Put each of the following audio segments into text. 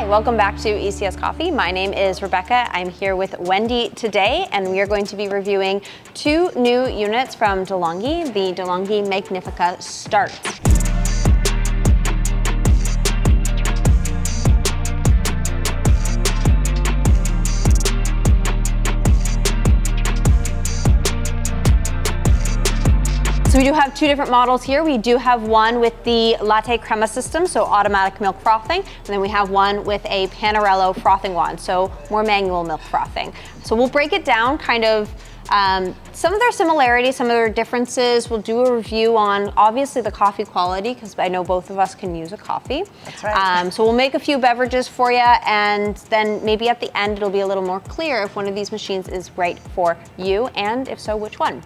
Hi, welcome back to ECS Coffee. My name is Rebecca. I'm here with Wendy today, and we are going to be reviewing two new units from DeLonghi, the DeLonghi Magnifica Start. So we do have two different models here. We do have one with the LatteCrema system, so automatic milk frothing, and then we have one with a Panarello frothing wand, so more manual milk frothing. So we'll break it down, kind of some of their similarities, some of their differences. We'll do a review on obviously the coffee quality, because I know both of us can use a coffee. That's right. So we'll make a few beverages for you, and then maybe at the end it'll be a little more clear if one of these machines is right for you, and if so, which one.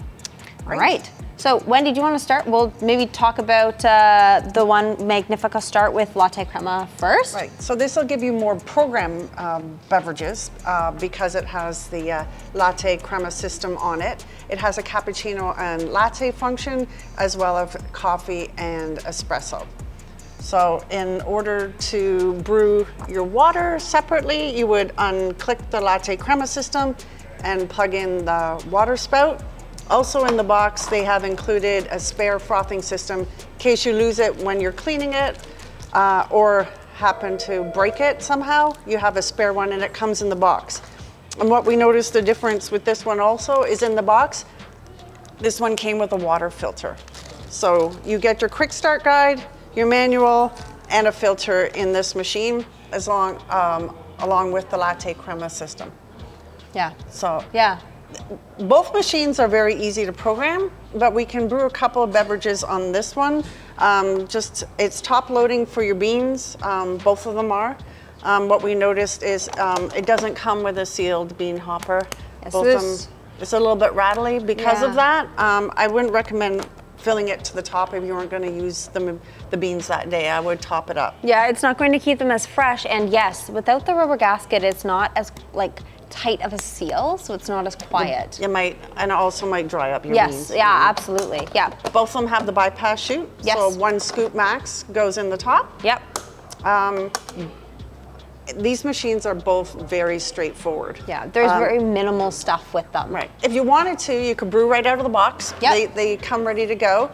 All right. So Wendy, do you want to start? We'll maybe talk about the one Magnifica Start with LatteCrema first. Right, so this will give you more program beverages because it has the LatteCrema system on it. It has a cappuccino and latte function, as well as coffee and espresso. So in order to brew your water separately, you would unclick the LatteCrema system and plug in the water spout. Also in the box, they have included a spare frothing system in case you lose it when you're cleaning it or happen to break it somehow. You have a spare one and it comes in the box. And what we noticed the difference with this one also is in the box, this one came with a water filter. So you get your quick start guide, your manual, and a filter in this machine along with the LatteCrema system. Yeah. So yeah. Both machines are very easy to program, but we can brew a couple of beverages on this one. It's top loading for your beans, both of them are. What we noticed is it doesn't come with a sealed bean hopper. Yes, both of them, it's a little bit rattly because of that. I wouldn't recommend filling it to the top if you weren't going to use the beans that day. I would top it up. Yeah, it's not going to keep them as fresh, and yes, without the rubber gasket, it's not as tight of a seal, so it's not as quiet. It might, and it also might dry up your beans. Yes, yeah, absolutely, yeah. Both of them have the bypass chute, so 1 scoop max goes in the top. Yep. These machines are both very straightforward. Yeah, there's very minimal stuff with them. Right. If you wanted to, you could brew right out of the box. Yep. They come ready to go.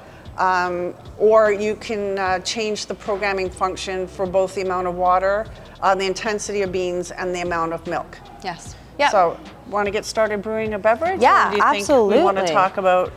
Or you can change the programming function for both the amount of water, the intensity of beans, and the amount of milk. Yes. Yeah. So, want to get started brewing a beverage? Yeah, or do you absolutely. think we want to talk about?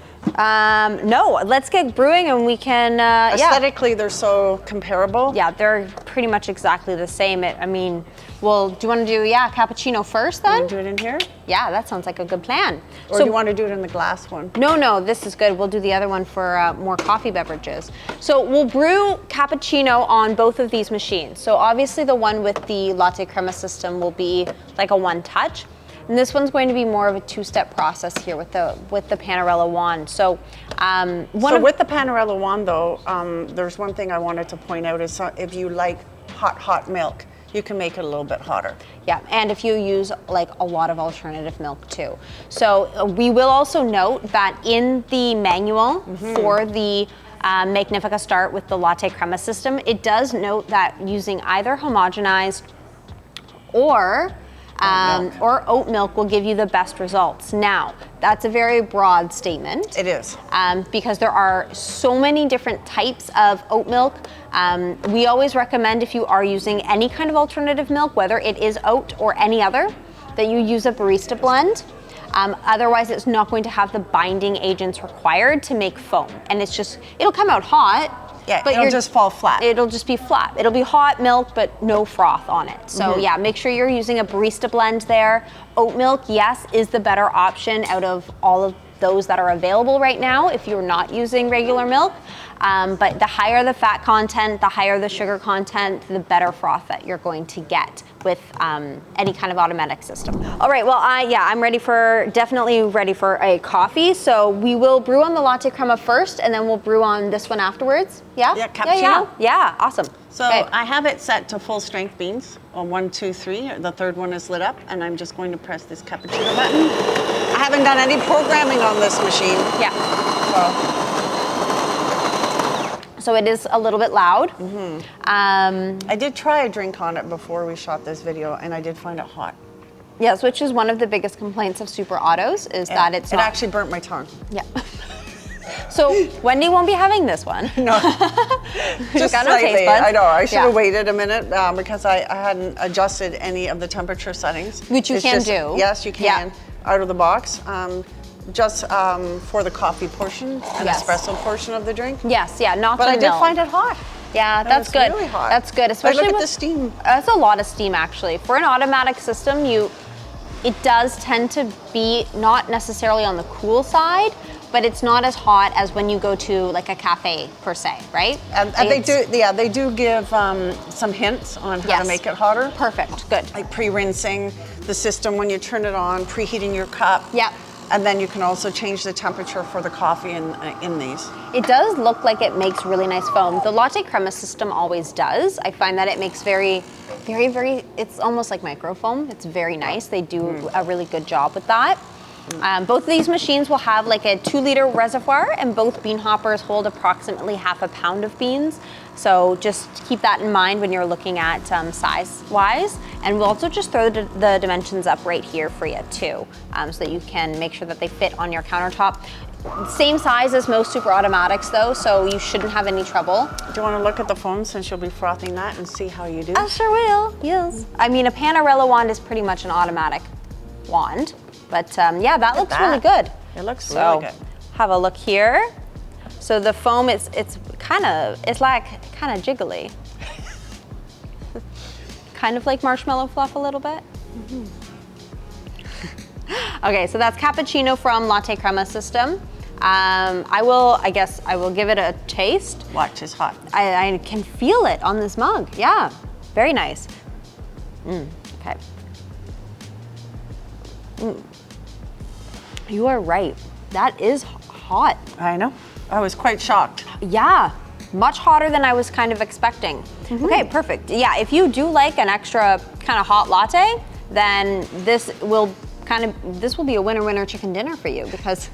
No, let's get brewing, and we can. Aesthetically, they're so comparable. Yeah, they're pretty much exactly the same. Do you want to do cappuccino first then? You want to do it in here? Yeah, that sounds like a good plan. Or do you want to do it in the glass one? No, this is good. We'll do the other one for more coffee beverages. So we'll brew cappuccino on both of these machines. So obviously the one with the LatteCrema system will be like a one touch. And this one's going to be more of a two-step process here with the Panarello wand. So, with the Panarello wand though, there's one thing I wanted to point out is if you like hot milk, you can make it a little bit hotter. Yeah, and if you use a lot of alternative milk too. So we will also note that in the manual for the Magnifica Start with the LatteCrema system, it does note that using either homogenized or oat milk will give you the best results. Now, that's a very broad statement. It is. Because there are so many different types of oat milk. We always recommend if you are using any kind of alternative milk, whether it is oat or any other, that you use a barista blend. Otherwise, it's not going to have the binding agents required to make foam. And it'll come out hot. Yeah, but it'll just fall flat. It'll just be flat. It'll be hot milk, but no froth on it. So yeah, make sure you're using a barista blend there. Oat milk, yes, is the better option out of all of those that are available right now if you're not using regular milk. But the higher the fat content, the higher the sugar content, the better froth that you're going to get with any kind of automatic system. All right, well, I'm definitely ready for a coffee. So we will brew on the LatteCrema first, and then we'll brew on this one afterwards. Yeah? Yeah, cappuccino? Yeah, awesome. So I have it set to full strength beans on 1, 2, 3. The third one is lit up, and I'm just going to press this cappuccino button. I haven't done any programming on this machine. Yeah. so it is a little bit loud. I did try a drink on it before we shot this video, and I did find it hot. Yes, which is one of the biggest complaints of super autos is that it's it not. actually burnt my tongue. Yeah. So Wendy won't be having this one. No, just got no taste slightly. buds. I know. I should have Yeah. waited a minute because I hadn't adjusted any of the temperature settings. Which you It's can just- do. Yes, you can. Yeah. Out of the box, just for the coffee portion and Yes. espresso portion of the drink. Yes, yeah, not But the I did milk. find it hot. Yeah, It that's was good. really hot. That's good, But especially look at with the steam. That's a lot of steam actually. For an automatic system, it does tend to be not necessarily on the cool side, but it's not as hot as when you go to like a cafe per se, right? And they do give some hints on how Yes. to make it hotter. Perfect, good. Like pre-rinsing the system when you turn it on, preheating your cup. Yep. And then you can also change the temperature for the coffee in these. It does look like it makes really nice foam. The LatteCrema system always does. I find that it makes very, very, it's almost like micro foam. It's very nice. They do a really good job with that. Both of these machines will have like a 2-liter reservoir, and both bean hoppers hold approximately half a pound of beans. So just keep that in mind when you're looking at size-wise. And we'll also just throw the dimensions up right here for you too, so that you can make sure that they fit on your countertop. Same size as most super automatics though, so you shouldn't have any trouble. Do you want to look at the foam since you'll be frothing that and see how you do? I sure will, yes. I mean, a Panarello wand is pretty much an automatic wand, but yeah, that looks really good. It looks So really good. have a look here. So the foam, it's like kind of jiggly. Kind of like marshmallow fluff a little bit. Okay, so that's cappuccino from LatteCrema system. I guess I will give it a taste. Watch, it's hot. I can feel it on this mug. Yeah, very nice. Okay. You are right. That is hot. I know. I was quite shocked. Yeah, much hotter than I was kind of expecting. Okay, perfect. Yeah, if you do like an extra kind of hot latte, then this will be a winner chicken dinner for you because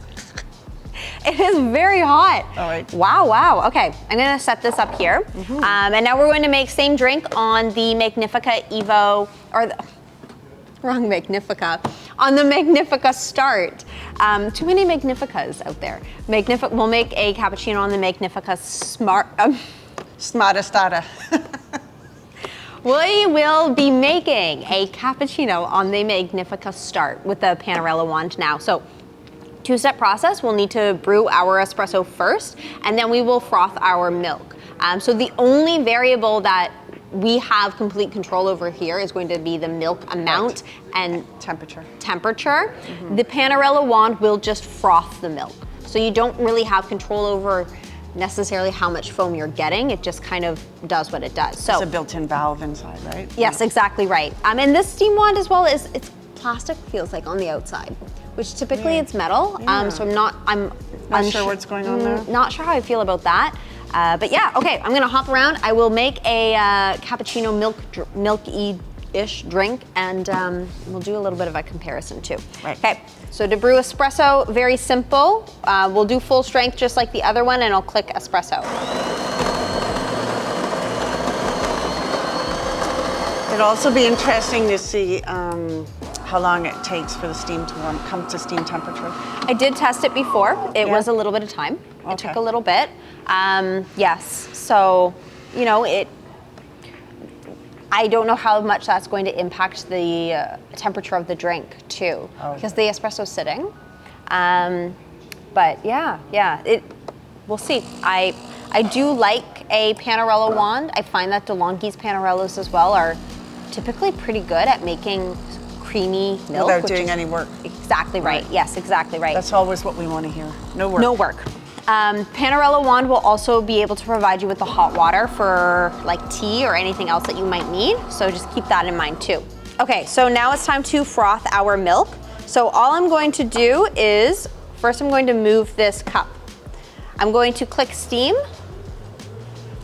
it is very hot. All right. Wow. Okay, I'm gonna set this up here. And now we're going to make same drink on the Magnifica Evo, wrong Magnifica, on the Magnifica Start. Too many Magnificas out there. We'll make a cappuccino on the Magnifica Smartestata. We will be making a cappuccino on the Magnifica Start with the Panarello wand now. So, 2-step process. We'll need to brew our espresso first, and then we will froth our milk. So the only variable that we have complete control over here is going to be the milk amount and Temperature. The Panarello wand will just froth the milk. So you don't really have control over necessarily how much foam you're getting. It just kind of does what it does. So It's a built-in valve inside, right? yes, exactly right. And this steam wand as well is, it's plastic, feels like, on the outside, which typically it's metal. So I'm Not sure what's going on there. Not sure how I feel about that. But yeah, okay, I'm gonna hop around. I will make a cappuccino milky-ish drink, and we'll do a little bit of a comparison too. Right. Okay, so to brew espresso, very simple. We'll do full strength just like the other one, and I'll click espresso. It'd also be interesting to see how long it takes for the steam to come to steam temperature. I did test it before. It Yeah. was a little bit of time. It Okay. took a little bit. Yes, so, you know, I don't know how much that's going to impact the temperature of the drink too, because the espresso's sitting. But yeah, we'll see. I do like a Panarello wand. I find that DeLonghi's Panarellos as well are typically pretty good at making creamy milk. Without which doing is any work. Exactly right. Yes, exactly right. That's always what we want to hear. No work. No work. Panarello wand will also be able to provide you with the hot water for like tea or anything else that you might need. So just keep that in mind too. Okay, so now it's time to froth our milk. So all I'm going to do is, first I'm going to move this cup. I'm going to click steam,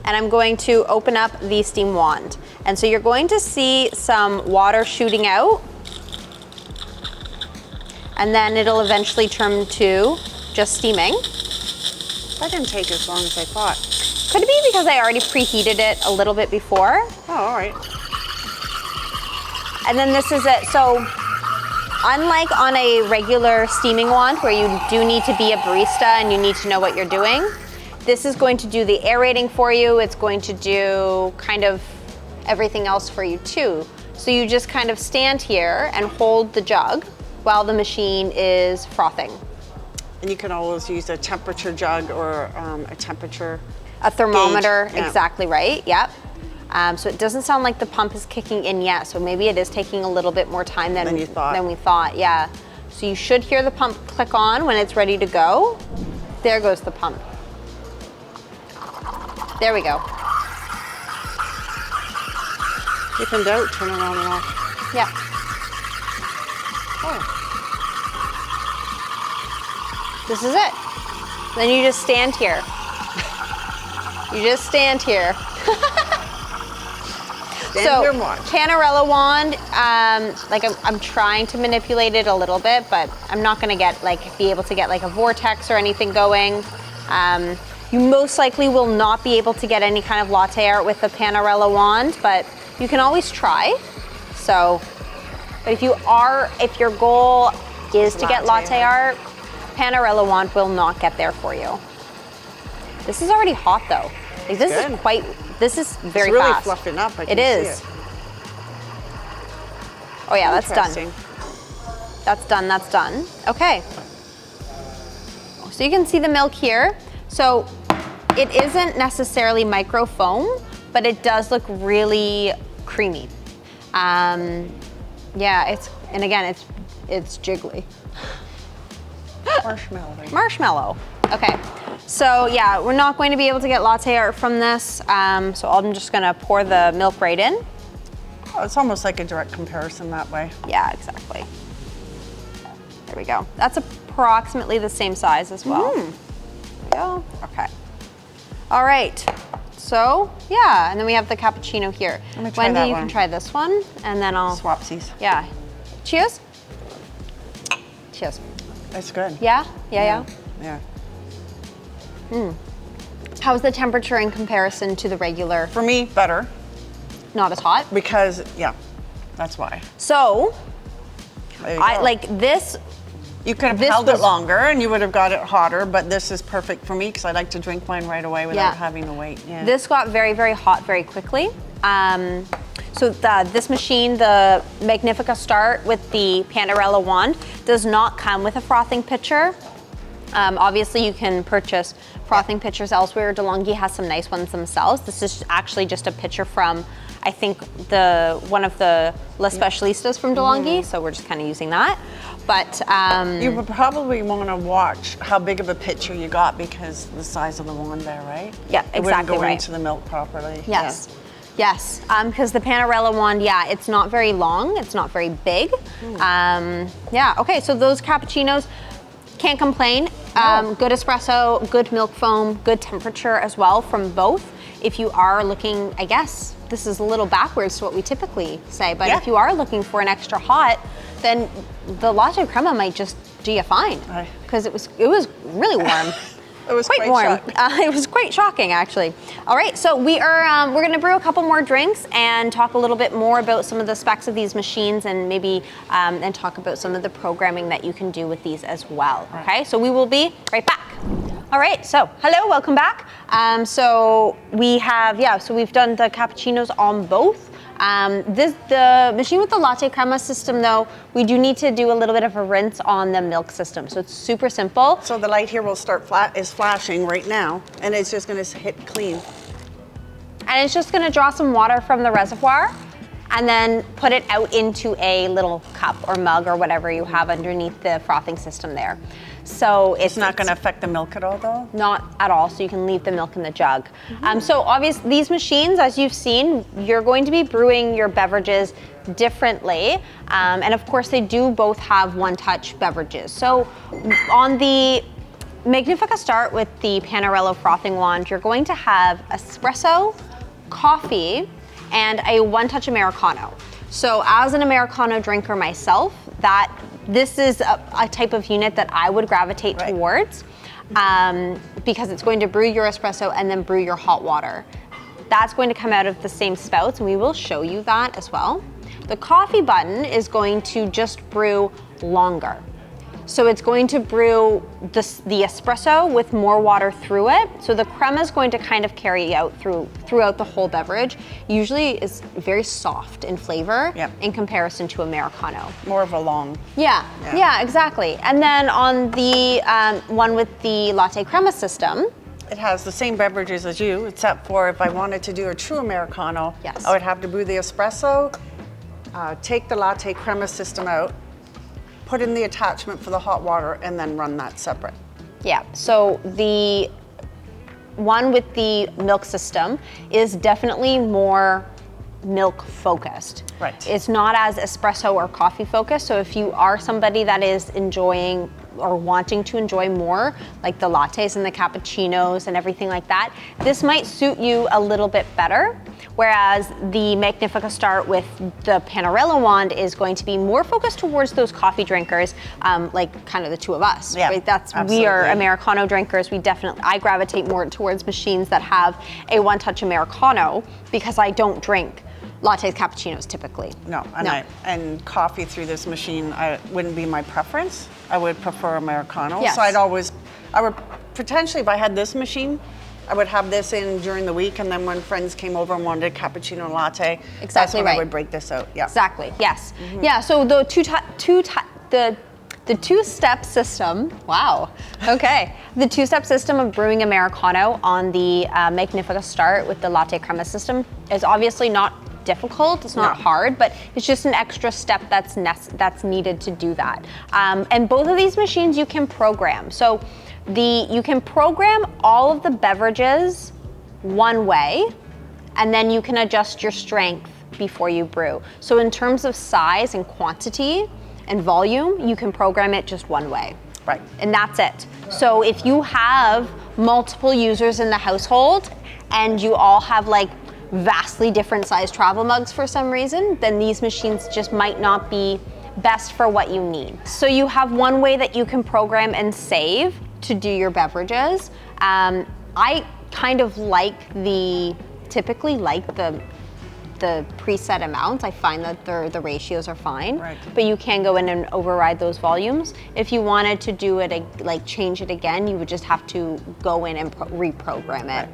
and I'm going to open up the steam wand. And so you're going to see some water shooting out, and then it'll eventually turn to just steaming. That didn't take as long as I thought. Could be because I already preheated it a little bit before. Oh, all right. And then this is it. So unlike on a regular steaming wand where you do need to be a barista and you need to know what you're doing, this is going to do the aerating for you. It's going to do kind of everything else for you too. So you just kind of stand here and hold the jug while the machine is frothing. And you can always use a temperature jug or a temperature A thermometer, gauge. Yeah. exactly right, yep. So it doesn't sound like the pump is kicking in yet, so maybe it is taking a little bit more time than you thought. we thought, yeah. So you should hear the pump click on when it's ready to go. There goes the pump. There we go. If in doubt, turn it on and off. Yeah. Oh. This is it. Then you just stand here. You just stand here. Stand here and watch. Panarello wand, like I'm trying to manipulate it a little bit, but I'm not gonna be able to get like a vortex or anything going. You most likely will not be able to get any kind of latte art with the Panarello wand, but you can always try. So, but if your goal is to get latte art, Panarello wand will not get there for you. This is already hot though. Like, this is very really fast. fluffing up. I can It is. see it. Oh yeah, that's done. Interesting. That's done, that's done. Okay. So you can see the milk here. So it isn't necessarily micro foam, but it does look really creamy. Yeah, it's jiggly. Marshmallow. Right? Marshmallow. Okay. So yeah, we're not going to be able to get latte art from this. So I'm just gonna pour the milk right in. Oh, it's almost like a direct comparison that way. Yeah, exactly. There we go. That's approximately the same size as well. There we go. Okay. All right. So yeah, and then we have the cappuccino here. Let me try Wendy, that you one. can try this one, and then I'll Swapsies. Yeah. Cheers. Cheers. It's good. Yeah. Yeah. Yeah. How's the temperature in comparison to the regular? For me, better. Not as hot. Because, yeah, that's why. So There you I go. like this. You could have this held was- it longer and you would have got it hotter, but this is perfect for me because I like to drink mine right away without Yeah. having to wait. Yeah. This got very, very hot very quickly. So this machine, the Magnifica Start with the Panarello wand, does not come with a frothing pitcher. Obviously, you can purchase frothing pitchers elsewhere. DeLonghi has some nice ones themselves. This is actually just a pitcher from, I think, one of the Les Specialistas from DeLonghi, so we're just kind of using that. But you would probably want to watch how big of a pitcher you got because the size of the wand there, right? Yeah, It wouldn't exactly go right. into the milk properly. Yes. Yes, because the Panarello wand, yeah, it's not very long, it's not very big. Yeah, okay, so those cappuccinos, can't complain. Good espresso, good milk foam, good temperature as well from both. If you are looking, I guess, this is a little backwards to what we typically say, but if you are looking for an extra hot, then the latte crema might just do you fine. Because it was really warm. It was quite warm. shocking. It was quite shocking, actually. All right, so we're going to brew a couple more drinks and talk a little bit more about some of the specs of these machines and maybe and talk about some of the programming that you can do with these as well. Okay, so we will be right back. All right, so hello, welcome back. So we have, so we've done the cappuccinos on both. The machine with the LatteCrema system, though, we do need to do a little bit of a rinse on the milk system. So it's super simple. So the light here will is flashing right now, and it's just going to hit clean. And it's just going to draw some water from the reservoir and then put it out into a little cup or mug or whatever you have underneath the frothing system there. So It's not going to affect the milk at all, though? Not at all, so you can leave the milk in the jug. So obviously, these machines, as you've seen, you're going to be brewing your beverages differently. And of course, they do both have one-touch beverages. So on the Magnifica Start with the Panarello frothing wand, you're going to have espresso, coffee, and a one-touch Americano. So as an Americano drinker myself, this is a type of unit that I would gravitate towards. because it's going to brew your espresso and then brew your hot water. That's going to come out of the same spouts, and we will show you that as well. The coffee button is going to just brew longer. So it's going to brew the espresso with more water through it. So the crema is going to kind of carry out throughout the whole beverage. Usually is very soft in flavor in comparison to Americano. More of a long. Yeah, exactly. And then on the one with the latte crema system, it has the same beverages as you, except for if I wanted to do a true Americano, yes, I would have to brew the espresso, take the latte crema system out, put in the attachment for the hot water, and then run that separate. Yeah, so the one with the milk system is definitely more milk focused. Right. It's not as espresso or coffee focused. So if you are somebody that is enjoying or wanting to enjoy more, like the lattes and the cappuccinos and everything like that, this might suit you a little bit better. Whereas the Magnifica Start with the Panarello wand is going to be more focused towards those coffee drinkers, like kind of the two of us. Yeah, right? absolutely. We are Americano drinkers. I gravitate more towards machines that have a one-touch Americano because I don't drink lattes, cappuccinos typically. No, and coffee through this machine wouldn't be my preference. I would prefer Americano. Yes. So I would potentially, if I had this machine, I would have this in during the week, and then when friends came over and wanted a cappuccino and latte, that's when I would break this out. Yeah. Exactly. Yes. Mm-hmm. Yeah. So the two-step system. Wow. Okay. The two-step system of brewing Americano on the Magnifica Start with the latte crema system is obviously not difficult. It's not hard, but it's just an extra step that's needed to do that. And both of these machines you can program. So you can program all of the beverages one way, and then you can adjust your strength before you brew. So in terms of size and quantity and volume, you can program it just one way. Right. And that's it. So if you have multiple users in the household and you all have like vastly different size travel mugs for some reason, then these machines just might not be best for what you need. So you have one way that you can program and save to do your beverages. I kind of typically like the preset amounts. I find that the ratios are fine, right, but you can go in and override those volumes. If you wanted to do it, change it again, you would just have to go in and reprogram it.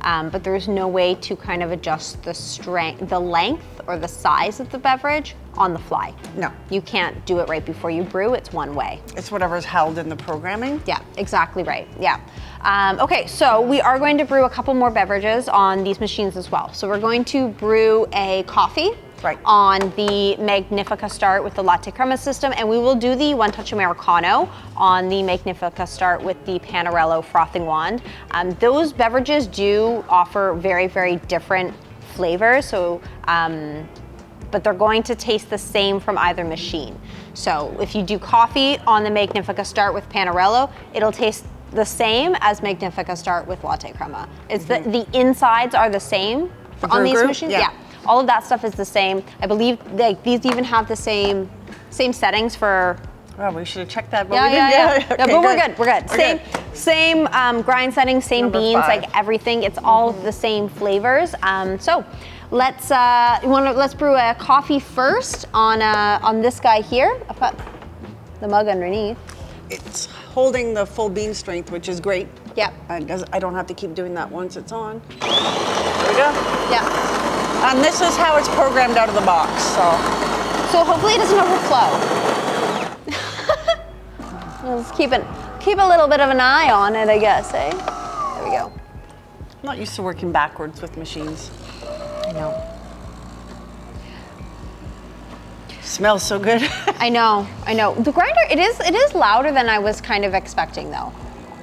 Right. But there's no way to kind of adjust the length or the size of the beverage on the fly. No. You can't do it right before you brew. It's one way. It's whatever's held in the programming. Yeah, exactly right. Yeah. Okay, so we are going to brew a couple more beverages on these machines as well. So we're going to brew a coffee on the Magnifica Start with the latte crema system, and we will do the one-touch Americano on the Magnifica Start with the Panarello frothing wand. Those beverages do offer very, very different flavors. So, but they're going to taste the same from either machine. So if you do coffee on the Magnifica Start with Panarello, it'll taste the same as Magnifica Start with latte crema. It's the insides are the same on these machines. Yeah, all of that stuff is the same. I believe these even have the same settings for. Well, we should have checked that, but we didn't. Okay, but we're good. Same grind settings, same Number beans, 5. like everything. It's all the same flavors. So let's brew a coffee first on this guy here. I'll put the mug underneath. It's holding the full bean strength, which is great. Yeah. I don't have to keep doing that once it's on. There we go. Yeah. And this is how it's programmed out of the box. So hopefully it doesn't overflow. Let's keep a little bit of an eye on it, I guess, eh? There we go. I'm not used to working backwards with machines. I know. Smells so good. I know. The grinder, it is louder than I was kind of expecting though.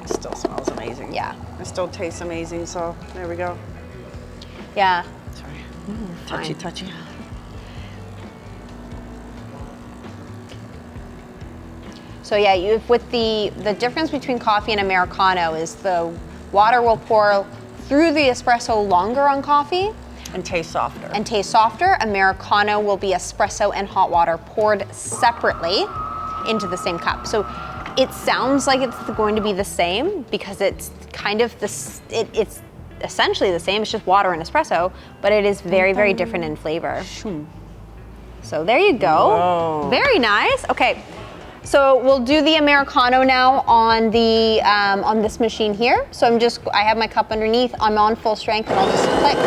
It still smells amazing. Yeah. It still tastes amazing, so there we go. Yeah. Sorry. Touchy. So yeah, with the difference between coffee and Americano is the water will pour through the espresso longer on coffee. And taste softer. Americano will be espresso and hot water poured separately into the same cup. So it sounds like it's going to be the same because it's kind of this, it's essentially the same, it's just water and espresso, but it is very, very different in flavor. So there you go. Whoa. Very nice. Okay, so we'll do the Americano now on the on this machine here. So I have my cup underneath, I'm on full strength, and I'll just click.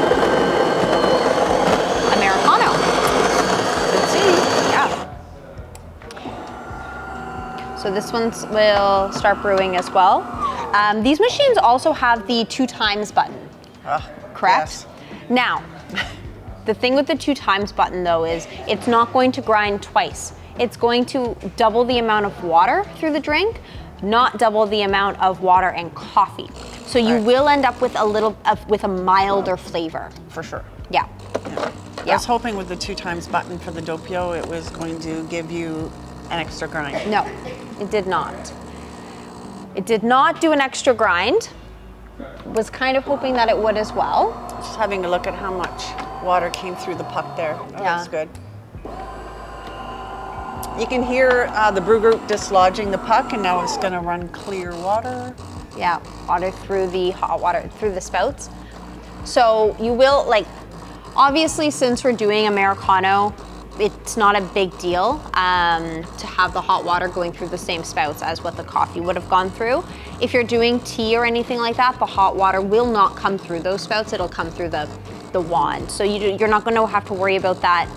Americano. Let's see, yeah. So this one will start brewing as well. These machines also have the 2 times button, correct? Yes. Now, the thing with the 2 times button though is it's not going to grind twice. It's going to double the amount of water through the drink, not double the amount of water and coffee. So you will end up with with a milder flavor. For sure. Yeah. I was hoping with the 2 times button for the doppio, it was going to give you an extra grind. No, it did not. It did not do an extra grind. Was kind of hoping that it would as well. Just having a look at how much water came through the puck there. Oh, that's good. You can hear the brew group dislodging the puck, and now it's going to run clear water. Yeah, water through the hot water, through the spouts. So you will, like, obviously since we're doing Americano, it's not a big deal to have the hot water going through the same spouts as what the coffee would have gone through. If you're doing tea or anything like that, the hot water will not come through those spouts. It'll come through the wand. So you're not going to have to worry about that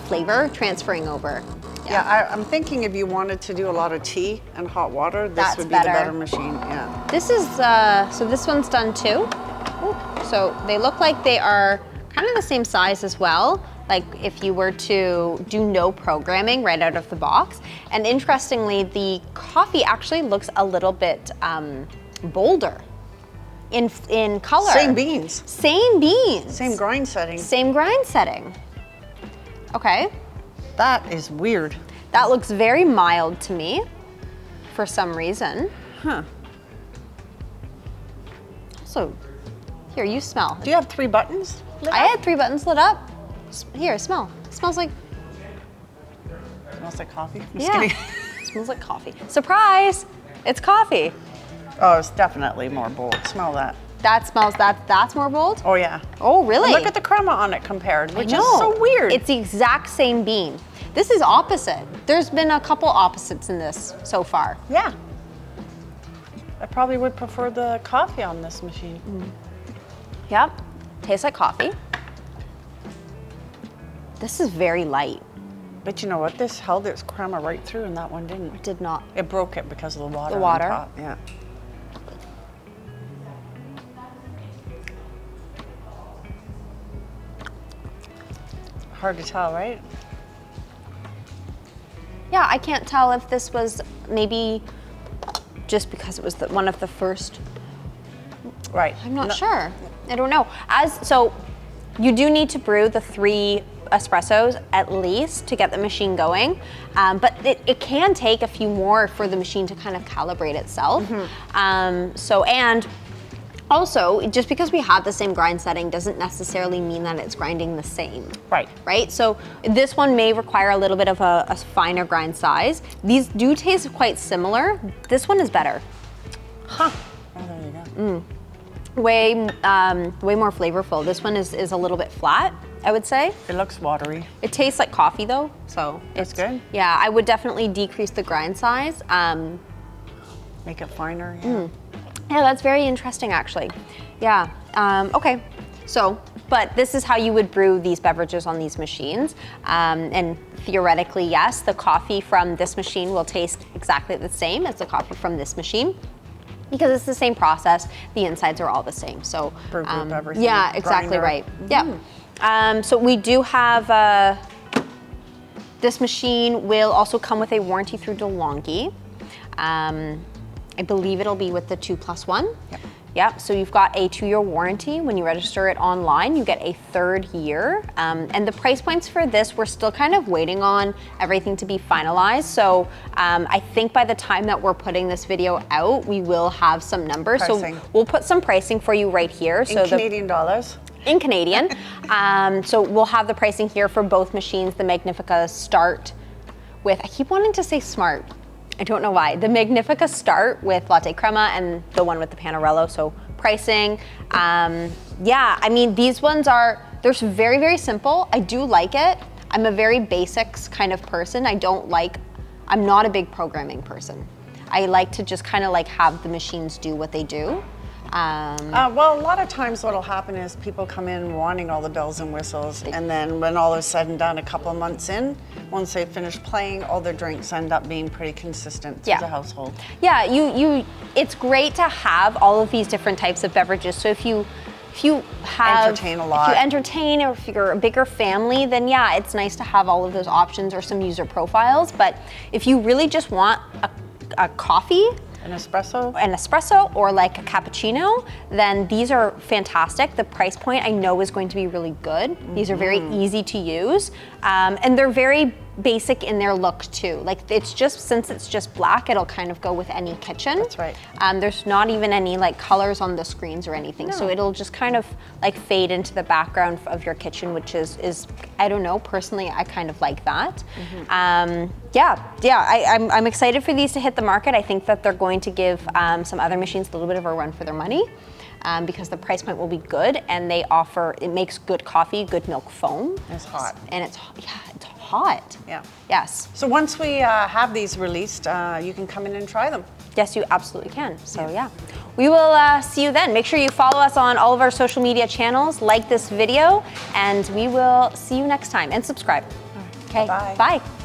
flavor transferring over. Yeah, I'm thinking if you wanted to do a lot of tea and hot water, this would be the better machine. Yeah. This is so this one's done too. Ooh. So they look like they are kind of the same size as well, like if you were to do no programming right out of the box. And interestingly, the coffee actually looks a little bit bolder in color. Same beans. Same beans. Same grind setting. Same grind setting. Okay. That is weird. That looks very mild to me for some reason. Huh. So, here, you smell. Do you have 3 buttons? I had 3 buttons lit up. Here, smell. It smells like... Smells like coffee? Yeah. It smells like coffee. Surprise! It's coffee. Oh, it's definitely more bold. Smell that. That smells, that's more bold? Oh, yeah. Oh, really? Well, look at the crema on it compared, which is so weird. It's the exact same bean. This is opposite. There's been a couple opposites in this so far. Yeah. I probably would prefer the coffee on this machine. Yep. Tastes like coffee. This is very light. But you know what? This held its crema right through, and that one didn't. It did not. It broke it because of the water. The water? On top. Yeah. Hard to tell, right? Yeah, I can't tell if this was maybe just because it was one of the first. Right. I'm not sure. I don't know. So you do need to brew the 3 espressos at least to get the machine going, but it can take a few more for the machine to kind of calibrate itself. And also, just because we have the same grind setting doesn't necessarily mean that it's grinding the same. Right? So this one may require a little bit of a finer grind size. These do taste quite similar. This one is better. Huh. Oh, there you go. Way more flavorful. This one is a little bit flat, I would say. It looks watery. It tastes like coffee though, so it's good. Yeah, I would definitely decrease the grind size. Make it finer. Yeah, that's very interesting actually. Yeah, okay. So, but this is how you would brew these beverages on these machines. And theoretically, yes, the coffee from this machine will taste exactly the same as the coffee from this machine, because it's the same process. The insides are all the same. So, brew group, everything. Yeah, exactly Grinder. right. Yeah. So we do have this machine will also come with a warranty through DeLonghi. I believe it'll be with the 2+1. Yep, so you've got a 2-year warranty. When you register it online, you get a 3rd year. And the price points for this, we're still kind of waiting on everything to be finalized. So I think by the time that we're putting this video out, we will have some numbers. Pricing. So we'll put some pricing for you right here. In Canadian dollars. In Canadian. So we'll have the pricing here for both machines, the Magnifica Start with, I keep wanting to say Smart. I don't know why. The Magnifica Start with Latte Crema and the one with the Panarello, so pricing. Yeah, I mean, these ones they're very, very simple. I do like it. I'm a very basics kind of person. I'm not a big programming person. I like to just kind of like have the machines do what they do. Well, a lot of times what'll happen is people come in wanting all the bells and whistles, and then when all is said and done, a couple of months in, once they finish playing, all their drinks end up being pretty consistent through the household. Yeah, it's great to have all of these different types of beverages. So if you entertain a lot. If you entertain, or if you're a bigger family, then yeah, it's nice to have all of those options or some user profiles. But if you really just want a coffee, An espresso? An espresso or like a cappuccino, then these are fantastic. The price point I know is going to be really good. These are very easy to use, and they're very basic in their look too. Like since it's just black, it'll kind of go with any kitchen. That's right. There's not even any like colors on the screens or anything, so it'll just kind of like fade into the background of your kitchen, which is I don't know, personally I kind of like that. I'm excited for these to hit the market. I think that they're going to give some other machines a little bit of a run for their money. Because the price point will be good, and it makes good coffee, good milk foam. It's hot. And it's hot. Yeah. Yes. So once we have these released, you can come in and try them. Yes, you absolutely can. So yeah. We will see you then. Make sure you follow us on all of our social media channels, like this video, and we will see you next time, and subscribe. Right. Okay. Bye. Bye.